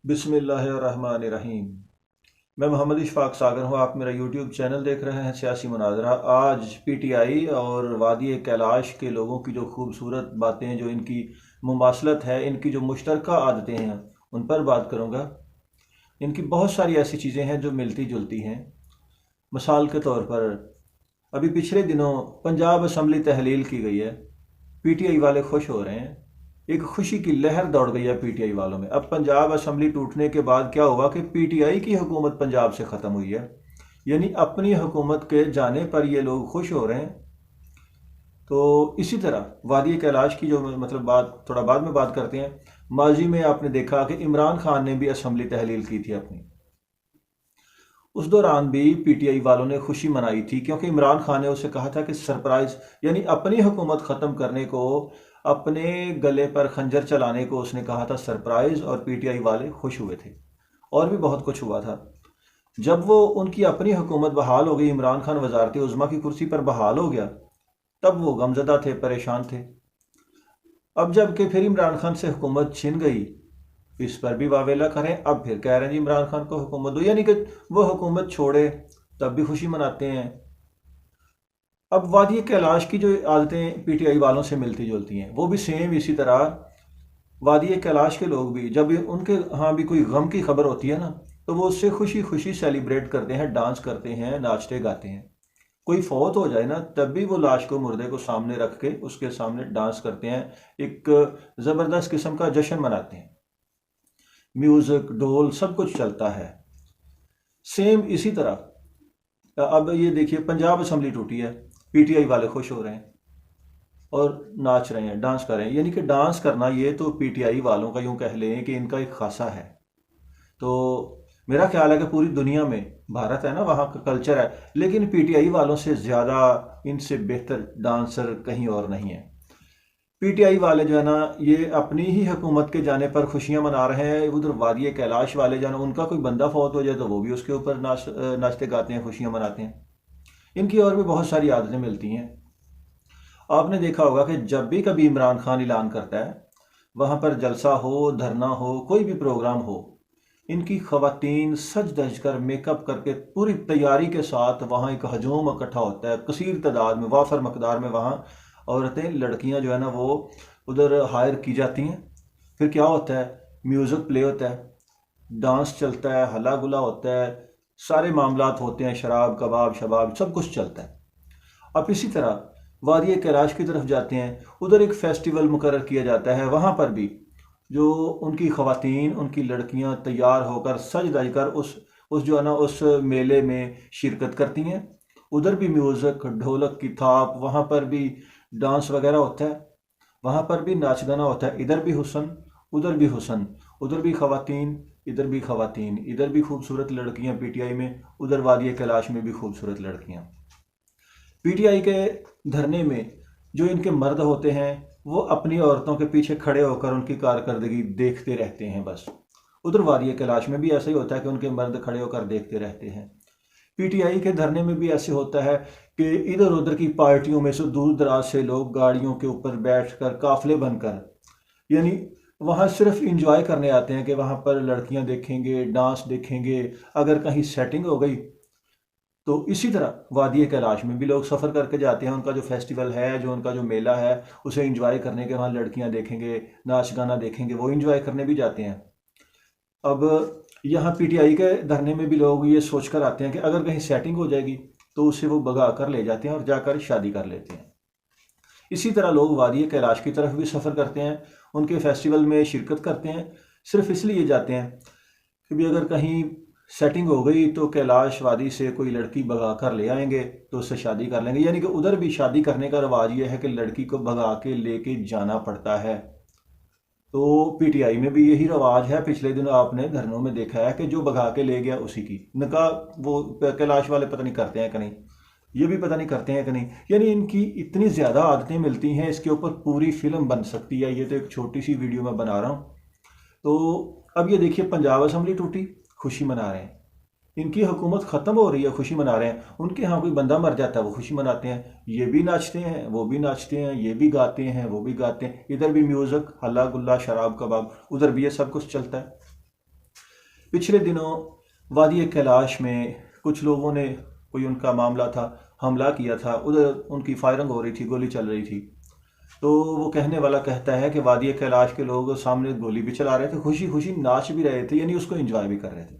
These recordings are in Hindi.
बिस्मिल्लाहिर्रहमानिर्रहीम। मैं मोहम्मद इशफाक सागर हूँ। आप मेरा यूट्यूब चैनल देख रहे हैं सियासी मुनाजरा। आज पीटीआई और वादी कैलाश के लोगों की जो खूबसूरत बातें, जो इनकी मुमासलत है, इनकी जो मुश्तरका आदतें हैं, उन पर बात करूँगा। इनकी बहुत सारी ऐसी चीज़ें हैं जो मिलती जुलती हैं। मिसाल के तौर पर अभी पिछले दिनों पंजाब असम्बली तहलील की गई है। पीटीआई वाले खुश हो रहे हैं। एक खुशी की लहर दौड़ गई है पीटीआई वालों में। अब पंजाब असम्बली टूटने के बाद क्या हुआ कि पीटीआई की हुकूमत पंजाब से ख़त्म हुई है। यानी अपनी हुकूमत के जाने पर ये लोग खुश हो रहे हैं। तो इसी तरह वादी कैलाश की जो मतलब बात थोड़ा बाद में बात करते हैं। माजी में आपने देखा कि इमरान खान ने भी असम्बली तहलील की थी अपनी। उस दौरान भी पीटीआई वालों ने खुशी मनाई थी, क्योंकि इमरान खान ने उसे कहा था कि सरप्राइज, यानी अपनी हुकूमत ख़त्म करने को, अपने गले पर खंजर चलाने को उसने कहा था सरप्राइज, और पीटीआई वाले खुश हुए थे। और भी बहुत कुछ हुआ था। जब वो उनकी अपनी हुकूमत बहाल हो गई, इमरान खान वजारत उज़्मा की कुर्सी पर बहाल हो गया, तब वो गमजदा थे, परेशान थे। अब जबकि फिर इमरान खान से हुकूमत छिन गई, इस पर भी वावेला करें। अब फिर कह रहे हैं जी इमरान खान को हुकूमत दो, यानी कि वो हुकूमत छोड़े तब भी खुशी मनाते हैं। अब वादी कैलाश की जो आदतें पीटीआई वालों से मिलती जुलती हैं, वो भी सेम इसी तरह वादी कैलाश के लोग भी, जब उनके यहाँ भी कोई गम की खबर होती है ना, तो वो उससे खुशी खुशी सेलिब्रेट करते हैं, डांस करते हैं, नाचते गाते हैं। कोई फौत हो जाए ना, तब भी वो लाश को, मुर्दे को सामने रख के उसके सामने डांस करते हैं। एक ज़बरदस्त किस्म का जश्न मनाते हैं। म्यूज़िक, ढोल, सब कुछ चलता है। सेम इसी तरह अब ये देखिए पंजाब असम्बली टूटी है, पीटीआई वाले खुश हो रहे हैं और नाच रहे हैं, डांस कर रहे हैं। यानी कि डांस करना ये तो पीटीआई वालों का, यूं कह लें कि इनका एक खासा है। तो मेरा ख्याल है कि पूरी दुनिया में, भारत है ना, वहाँ का कल्चर है, लेकिन पीटीआई वालों से ज़्यादा, इनसे बेहतर डांसर कहीं और नहीं है। पीटीआई वाले जो है ना, ये अपनी ही हुकूमत के जाने पर खुशियां मना रहे हैं। उधर वादी कैलाश वाले जो है ना, उनका कोई बंदा फौत हो जाए तो वो भी उसके ऊपर नाचते गाते हैं, खुशियां मनाते हैं। इनकी और भी बहुत सारी आदतें मिलती हैं। आपने देखा होगा कि जब भी कभी इमरान खान ऐलान करता है, वहाँ पर जलसा हो, धरना हो, कोई भी प्रोग्राम हो, इनकी खवातीन सज धज कर, मेकअप करके, पूरी तैयारी के साथ वहाँ एक हजूम इकट्ठा होता है, कसीर तादाद में, वाफर मकदार में। वहाँ औरतें, लड़कियां जो है ना, वो उधर हायर की जाती हैं। फिर क्या होता है, म्यूज़िक प्ले होता है, डांस चलता है, हला गुला होता है, सारे मामलात होते हैं, शराब कबाब शबाब सब कुछ चलता है। अब इसी तरह वादी कैलाश की तरफ जाते हैं, उधर एक फेस्टिवल मुकर्रर किया जाता है। वहाँ पर भी जो उनकी खवातीन, उनकी लड़कियाँ तैयार होकर, सज धज कर उस जो है ना, उस मेले में शिरकत करती हैं। उधर भी म्यूज़िक, ढोलक की थाप, वहाँ पर भी डांस वगैरह होता है, वहाँ पर भी नाच गाना होता है। इधर भी हुसन, उधर भी हुसन, उधर भी खवातीन, इधर भी खवातीन, इधर भी खूबसूरत लड़कियाँ पीटीआई में, उधर वादी कैलाश में भी खूबसूरत लड़कियाँ। पीटीआई के धरने में जो इनके मर्द होते हैं, वो अपनी औरतों के पीछे खड़े होकर उनकी कारकर्दगी देखते रहते हैं बस। उधर वादी कैलाश में भी ऐसा ही होता है कि उनके मर्द खड़े होकर देखते रहते हैं। पीटीआई के धरने में भी ऐसे होता है कि इधर उधर की पार्टियों में से दूर दराज से लोग गाड़ियों के ऊपर बैठकर, काफिले बनकर, यानी वहाँ सिर्फ इंजॉय करने आते हैं कि वहाँ पर लड़कियाँ देखेंगे, डांस देखेंगे। अगर कहीं सेटिंग हो गई तो इसी तरह वादी कैलाश में भी लोग सफ़र करके जाते हैं। उनका जो फेस्टिवल है, जो उनका जो मेला है, उसे इंजॉय करने के, वहाँ लड़कियाँ देखेंगे, नाच गाना देखेंगे, वो इंजॉय करने भी जाते हैं। अब यहाँ पीटीआई के धरने में भी लोग ये सोचकर आते हैं कि अगर कहीं सेटिंग हो जाएगी तो उसे वो भगा कर ले जाते हैं और जाकर शादी कर लेते हैं। इसी तरह लोग वादी कैलाश की तरफ भी सफ़र करते हैं, उनके फेस्टिवल में शिरकत करते हैं। सिर्फ इसलिए जाते हैं कि भी अगर कहीं सेटिंग हो गई तो कैलाश वादी से कोई लड़की भगा कर ले आएंगे तो उससे शादी कर लेंगे। यानी कि उधर भी शादी करने का रवाज ये है कि लड़की को भगा के लेके जाना पड़ता है। तो पीटीआई में भी यही रवाज है। पिछले दिनों आपने धरनों में देखा है कि जो भगा के ले गया उसी की निकाह वो कैलाश वाले पता नहीं करते हैं कि नहीं, ये भी पता नहीं करते हैं कि नहीं। यानी इनकी इतनी ज़्यादा आदतें मिलती हैं, इसके ऊपर पूरी फिल्म बन सकती है। ये तो एक छोटी सी वीडियो मैं बना रहा हूँ। तो अब ये देखिए, पंजाब असम्बली टूटी, खुशी मना रहे हैं। इनकी हुकूमत ख़त्म हो रही है, खुशी मना रहे हैं। उनके यहाँ कोई बंदा मर जाता है, वो खुशी मनाते हैं। ये भी नाचते हैं, वो भी नाचते हैं, ये भी गाते हैं, वो भी गाते हैं। इधर भी म्यूज़िक, हल्ला गुल्ला, शराब कबाब, उधर भी ये सब कुछ चलता है। पिछले दिनों वादी कैलाश में कुछ लोगों ने, कोई उनका मामला था, हमला किया था, उधर उनकी फायरिंग हो रही थी, गोली चल रही थी। तो वो कहने वाला कहता है कि वादी कैलाश के लोग सामने गोली भी चला रहे थे, खुशी खुशी नाच भी रहे थे, यानी उसको एंजॉय भी कर रहे थे।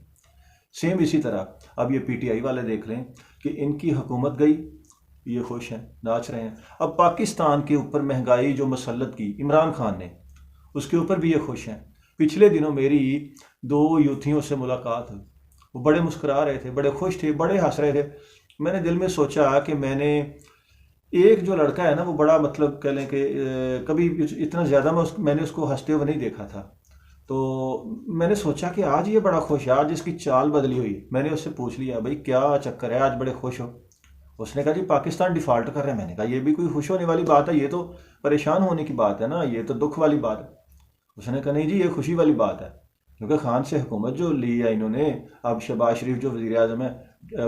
सेम इसी तरह अब ये पीटीआई वाले देख लें कि इनकी हुकूमत गई, ये खुश हैं, नाच रहे हैं। अब पाकिस्तान के ऊपर महंगाई जो मसल्लत की इमरान खान ने, उसके ऊपर भी ये खुश हैं। पिछले दिनों मेरी 2 यूथियों से मुलाकात हुई, वो बड़े मुस्कुरा रहे थे, बड़े खुश थे, बड़े हंस रहे थे। मैंने दिल में सोचा कि मैंने एक जो लड़का है ना, वो बड़ा मतलब कह लें कि कभी इतना ज़्यादा मैंने उसको हंसते हुए नहीं देखा था। तो मैंने सोचा कि आज ये बड़ा खुश है, आज इसकी चाल बदली हुई। मैंने उससे पूछ लिया, भाई क्या चक्कर है, आज बड़े खुश हो? उसने कहा जी पाकिस्तान डिफ़ॉल्ट कर रहा है। मैंने कहा ये भी कोई खुश होने वाली बात है, ये तो परेशान होने की बात है ना, ये तो दुख वाली बात है। उसने कहा नहीं जी, ये खुशी वाली बात है, क्योंकि खान से हुकूमत जो ली है इन्होंने, अब शहबाज शरीफ जो वज़ीर आज़म है,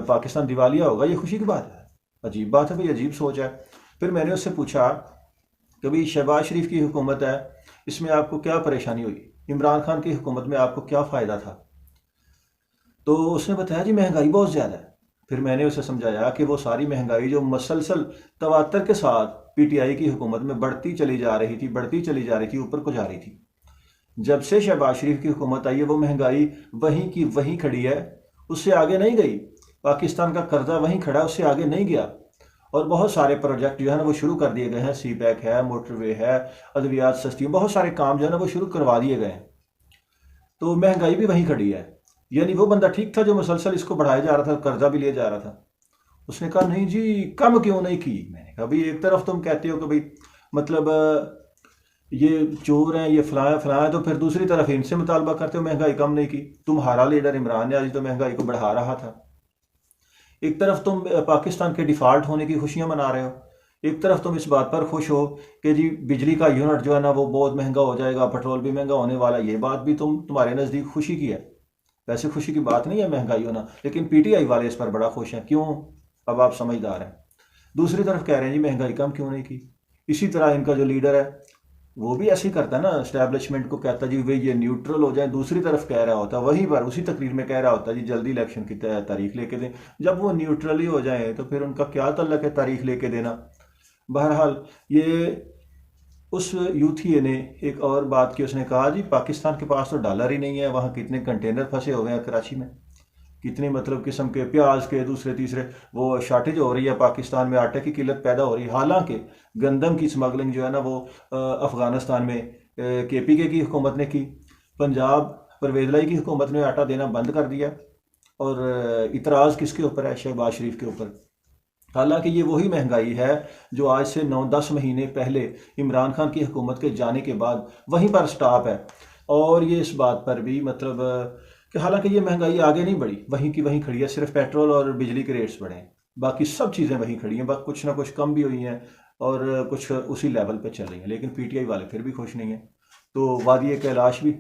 पाकिस्तान दिवालिया होगा, ये खुशी की बात है। अजीब बात है भाई, अजीब सोच है। फिर मैंने उससे पूछा कि भाई शहबाज शरीफ की हुकूमत है, इसमें आपको क्या परेशानी हुई? इमरान खान की हुकूमत में आपको क्या फ़ायदा था? तो उसने बताया जी महंगाई बहुत ज़्यादा है। फिर मैंने उसे समझाया कि वो सारी महंगाई जो मसलसल तवातर के साथ पीटीआई की हुकूमत में बढ़ती चली जा रही थी, बढ़ती चली जा रही थी, ऊपर को जा रही थी। जब से शहबाज शरीफ की हुकूमत आई है, वो महंगाई वहीं की वहीं खड़ी है, उससे आगे नहीं गई। पाकिस्तान का कर्जा वहीं खड़ा है, उससे आगे नहीं गया। और बहुत सारे प्रोजेक्ट जो है ना वो शुरू कर दिए गए हैं, सी पैक है, मोटरवे है, अद्वियात सस्ती, बहुत सारे काम जो है ना वो शुरू करवा दिए गए हैं। तो महंगाई भी वहीं खड़ी है। यानी वो बंदा ठीक था जो मुसलसल इसको बढ़ाया जा रहा था, कर्जा भी लिया जा रहा था। उसने कहा नहीं जी, कम क्यों नहीं की? मैंने कहा भाई एक तरफ तुम कहते हो कि भाई मतलब ये चोर हैं, ये फलाया फलाया, तो फिर दूसरी तरफ इनसे मुतालबा करते हो महंगाई कम नहीं की। तुम्हारा लीडर इमरान ने आज तो महंगाई को बढ़ा रहा था। एक तरफ तुम पाकिस्तान के डिफ़ॉल्ट होने की खुशियां मना रहे हो, एक तरफ तुम इस बात पर खुश हो कि जी बिजली का यूनिट जो है ना वो बहुत महंगा हो जाएगा, पेट्रोल भी महंगा होने वाला, ये बात भी तुम्हारे नज़दीक खुशी की है। वैसे खुशी की बात नहीं है महंगाई होना, लेकिन पीटीआई वाले इस पर बड़ा खुश हैं। क्यों? अब आप समझदार हैं। दूसरी तरफ कह रहे हैं जी महंगाई कम क्यों नहीं की। इसी तरह इनका जो लीडर है वो भी ऐसे ही करता है ना, एस्टैब्लिशमेंट को कहता जी भाई ये न्यूट्रल हो जाए, दूसरी तरफ कह रहा होता, वहीं पर उसी तकरीर में कह रहा होता जी जल्दी इलेक्शन की तारीख लेके दें। जब वो न्यूट्रल ही हो जाए तो फिर उनका क्या तल्लक है तारीख लेके देना। बहरहाल ये उस यूथी ने एक और बात की, उसने कहा जी पाकिस्तान के पास तो डॉलर ही नहीं है, वहाँ कितने कंटेनर फंसे हुए हैं कराची में, कितने मतलब किस्म के प्याज के दूसरे तीसरे वो शार्टेज हो रही है, पाकिस्तान में आटे की किल्लत पैदा हो रही है। हालांकि गंदम की स्मगलिंग जो है ना वो अफ़गानिस्तान में केपीके की हुकूमत ने की, पंजाब परवेज़ लाई की हुकूमत ने आटा देना बंद कर दिया। और इतराज़ किसके ऊपर है? शहबाज शरीफ के ऊपर। हालांकि ये वही महंगाई है जो आज से 9-10 महीने पहले इमरान खान की हुकूमत के जाने के बाद वहीं पर स्टॉप है। और ये इस बात पर भी मतलब कि हालांकि ये महंगाई आगे नहीं बढ़ी, वहीं की वहीं खड़ी है, सिर्फ पेट्रोल और बिजली के रेट्स बढ़े हैं, बाकी सब चीज़ें वहीं खड़ी हैं, बस कुछ ना कुछ कम भी हुई हैं और कुछ उसी लेवल पे चल रही हैं। लेकिन पीटीआई वाले फिर भी खुश नहीं हैं। तो वादी कैलाश भी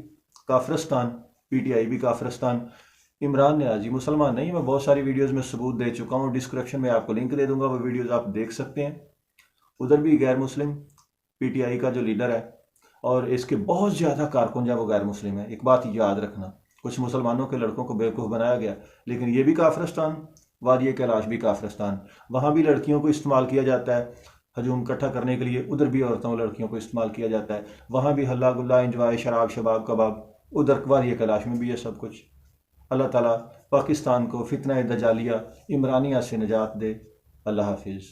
काफिरस्तान, पीटीआई भी काफिरस्तान। इमरान न्याजी मुसलमान नहीं, मैं बहुत सारी वीडियोस में सबूत दे चुका हूँ, डिस्क्रिप्शन में आपको लिंक दे दूंगा, वो वीडियोस आप देख सकते हैं। उधर भी गैर मुस्लिम पीटीआई का जो लीडर है और इसके बहुत ज़्यादा कारकुन जो वो गैर मुस्लिम है। एक बात याद रखना, कुछ मुसलमानों के लड़कों को बेवकूफ़ बनाया गया, लेकिन ये भी काफिरस्तान, वादी कैलाश भी काफिरस्तान। वहाँ भी लड़कियों को इस्तेमाल किया जाता है हजूम इकट्ठा करने के लिए, उधर भी औरतों लड़कियों को इस्तेमाल किया जाता है। वहाँ भी हल्ला गुल्ला इंजॉय, शराब शबाब कबाब, उधर वादी कैलाश में भी है सब कुछ। अल्लाह ताला पाकिस्तान को फितना दजालिया इमरानिया से निजात दे। अल्लाह हाफिज़।